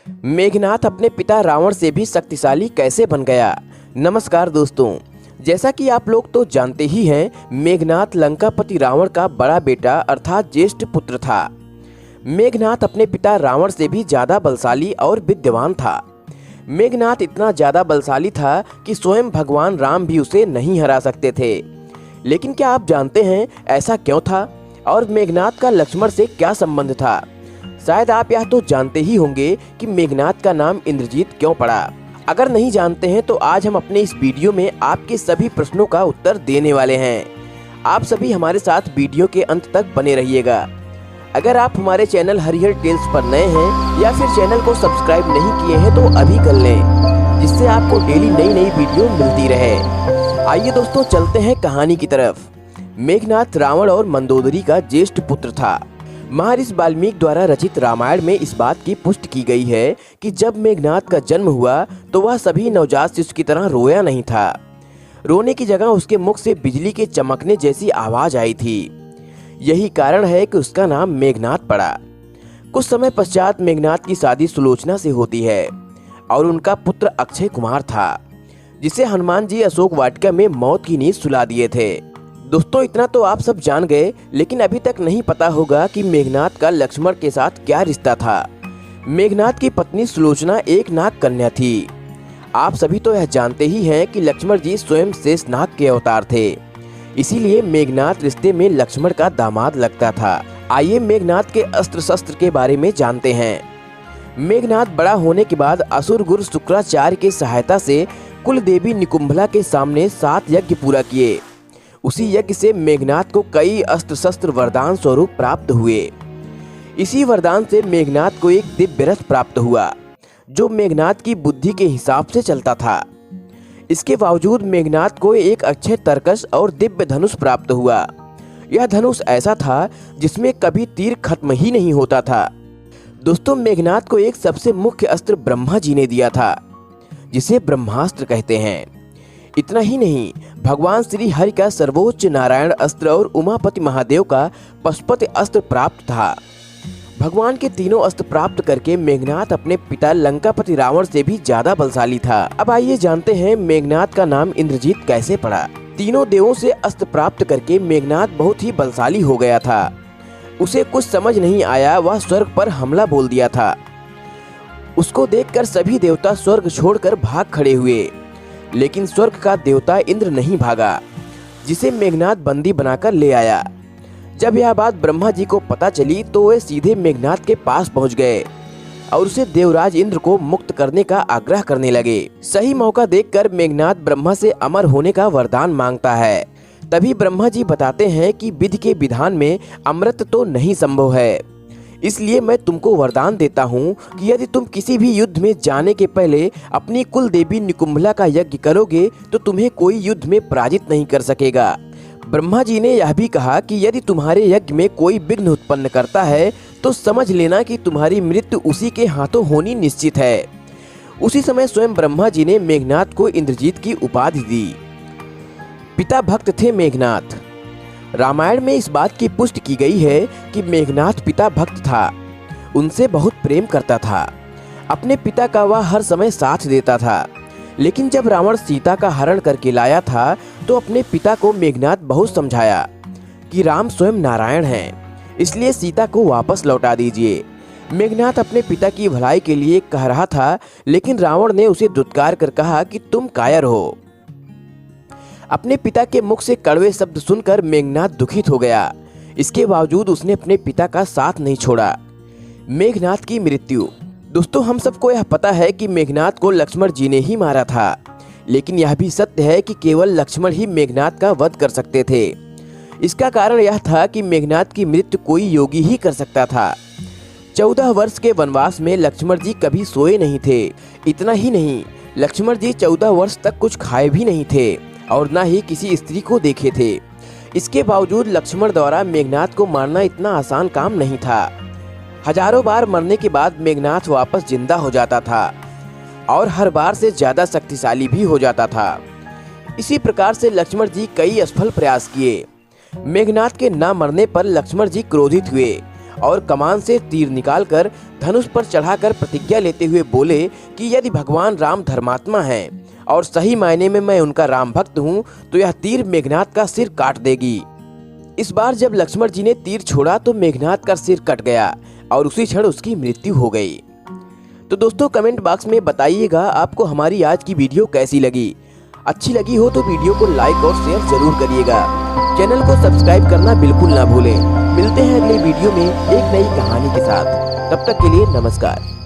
मेघनाथ अपने पिता रावण से भी शक्तिशाली कैसे बन गया। नमस्कार दोस्तों, जैसा कि आप लोग तो जानते ही हैं, मेघनाथ लंकापति रावण का बड़ा बेटा अर्थात ज्येष्ठ पुत्र था। मेघनाथ अपने पिता रावण से भी ज्यादा बलशाली और विद्यवान था। मेघनाथ इतना ज्यादा बलशाली था कि स्वयं भगवान राम भी उसे नहीं हरा सकते थे। लेकिन क्या आप जानते हैं ऐसा क्यों था और मेघनाथ का लक्ष्मण से क्या संबंध था? शायद आप यह तो जानते ही होंगे कि मेघनाथ का नाम इंद्रजीत क्यों पड़ा। अगर नहीं जानते हैं तो आज हम अपने इस वीडियो में आपके सभी प्रश्नों का उत्तर देने वाले हैं। आप सभी हमारे साथ वीडियो के अंत तक बने रहिएगा। अगर आप हमारे चैनल हरिहर टेल्स पर नए हैं या फिर चैनल को सब्सक्राइब नहीं किए हैं तो अभी कर लें, जिससे आपको डेली नई वीडियो मिलती रहे। आइए दोस्तों, चलते हैं कहानी की तरफ। मेघनाथ रावण और मंदोदरी का ज्येष्ठ पुत्र था। महर्षि वाल्मीकि द्वारा रचित रामायण में इस बात की पुष्टि की गई है कि जब मेघनाथ का जन्म हुआ तो वह सभी नवजात शिशु की तरह रोया नहीं था। रोने की जगह उसके मुख से बिजली के चमकने जैसी आवाज आई थी। यही कारण है कि उसका नाम मेघनाथ पड़ा। कुछ समय पश्चात मेघनाथ की शादी सुलोचना से होती है और उनका पुत्र अक्षय कुमार था, जिसे हनुमान जी अशोक वाटिका में मौत की नींद सुला दिए थे। दोस्तों, इतना तो आप सब जान गए, लेकिन अभी तक नहीं पता होगा कि मेघनाथ का लक्ष्मण के साथ क्या रिश्ता था। मेघनाथ की पत्नी सुलोचना एक नाग कन्या थी। आप सभी तो यह जानते ही हैं कि लक्ष्मण जी स्वयं शेषनाग के अवतार थे, इसीलिए मेघनाथ रिश्ते में लक्ष्मण का दामाद लगता था। आइए मेघनाथ के अस्त्र शस्त्र के बारे में जानते हैं। मेघनाथ बड़ा होने के बाद असुर गुरु शुक्राचार्य की सहायता से कुल देवी निकुंभला के सामने 7 यज्ञ पूरा किए। उसी यज्ञ से मेघनाथ को कई अस्त्र शस्त्र वरदान स्वरूप प्राप्त हुए। इसी वरदान से मेघनाथ को एक दिव्य रथ प्राप्त हुआ, जो मेघनाथ की बुद्धि के हिसाब से चलता था। इसके बावजूद मेघनाथ को एक अक्षय तरकश और दिव्य धनुष प्राप्त हुआ। यह धनुष ऐसा था जिसमें कभी तीर खत्म ही नहीं होता था। दोस्तों, मेघनाथ को एक सबसे मुख्य अस्त्र ब्रह्मा जी ने दिया था, जिसे ब्रह्मास्त्र कहते हैं। इतना ही नहीं, भगवान श्री हरि का सर्वोच्च नारायण अस्त्र और उमापति महादेव का पशुपति अस्त्र प्राप्त था। भगवान के तीनों अस्त्र प्राप्त करके मेघनाथ अपने पिता लंकापति रावण से भी ज्यादा बलशाली था। अब आइए जानते हैं मेघनाथ का नाम इंद्रजीत कैसे पड़ा। तीनों देवों से अस्त्र प्राप्त करके मेघनाथ बहुत ही बलशाली हो गया था। उसे कुछ समझ नहीं आया, वह स्वर्ग पर हमला बोल दिया था। उसको देखकर सभी देवता स्वर्ग छोड़कर भाग खड़े हुए, लेकिन स्वर्ग का देवता इंद्र नहीं भागा, जिसे मेघनाथ बंदी बनाकर ले आया। जब यह बात ब्रह्मा जी को पता चली तो वे सीधे मेघनाथ के पास पहुंच गए और उसे देवराज इंद्र को मुक्त करने का आग्रह करने लगे। सही मौका देखकर मेघनाथ ब्रह्मा से अमर होने का वरदान मांगता है। तभी ब्रह्मा जी बताते हैं कि विधि के विधान में अमृत तो नहीं संभव है, इसलिए मैं तुमको वरदान देता हूँ कि यदि तुम किसी भी युद्ध में जाने के पहले अपनी कुल देवी निकुंभला का यज्ञ करोगे तो तुम्हें कोई युद्ध में पराजित नहीं कर सकेगा। ब्रह्मा जी ने यह भी कहा कि यदि तुम्हारे यज्ञ में कोई विघ्न उत्पन्न करता है तो समझ लेना कि तुम्हारी मृत्यु उसी के हाथों होनी निश्चित है। उसी समय स्वयं ब्रह्मा जी ने मेघनाथ को इंद्रजीत की उपाधि दी। पिता भक्त थे मेघनाथ। रामायण में इस बात की पुष्टि की गई है कि मेघनाथ पिता भक्त था, उनसे बहुत प्रेम करता था। अपने पिता का वह हर समय साथ देता था। लेकिन जब रावण सीता का हरण करके लाया था तो अपने पिता को मेघनाथ बहुत समझाया कि राम स्वयं नारायण हैं, इसलिए सीता को वापस लौटा दीजिए। मेघनाथ अपने पिता की भलाई के लिए कह रहा था, लेकिन रावण ने उसे दुत्कार कर कहा कि तुम कायर हो। अपने पिता के मुख से कड़वे शब्द सुनकर मेघनाथ दुखित हो गया। इसके बावजूद उसने अपने पिता का साथ नहीं छोड़ा। मेघनाथ की मृत्यु। दोस्तों, हम सबको यह पता है कि मेघनाथ को लक्ष्मण जी ने ही मारा था, लेकिन यह भी सत्य है कि केवल लक्ष्मण ही मेघनाथ का वध कर सकते थे। इसका कारण यह था कि मेघनाथ की मृत्यु कोई योगी ही कर सकता था। 14 वर्ष के वनवास में लक्ष्मण जी कभी सोए नहीं थे। इतना ही नहीं, लक्ष्मण जी 14 वर्ष तक कुछ खाए भी नहीं थे और न ही किसी स्त्री को देखे थे। इसके बावजूद लक्ष्मण द्वारा मेघनाथ को मारना इतना आसान काम नहीं था। हजारों बार मरने के बाद मेघनाथ वापस जिंदा हो जाता था और हर बार से ज्यादा शक्तिशाली भी हो जाता था। इसी प्रकार से लक्ष्मण जी कई असफल प्रयास किए। मेघनाथ के न मरने पर लक्ष्मण जी क्रोधित हुए और कमान से तीर निकालकर धनुष पर चढ़ाकर प्रतिज्ञा लेते हुए बोले कि यदि भगवान राम धर्मात्मा हैं और सही मायने में मैं उनका राम भक्त हूँ तो यह तीर मेघनाद का सिर काट देगी। इस बार जब लक्ष्मण जी ने तीर छोड़ा तो मेघनाद का सिर कट गया और उसी क्षण उसकी मृत्यु हो गई। तो दोस्तों कमेंट बॉक्स में बताइएगा आपको हमारी आज की वीडियो कैसी लगी। अच्छी लगी हो तो वीडियो को लाइक और शेयर जरूर करिएगा। चैनल को सब्सक्राइब करना बिल्कुल ना भूलें। मिलते हैं अगले वीडियो में एक नई कहानी के साथ। तब तक के लिए नमस्कार।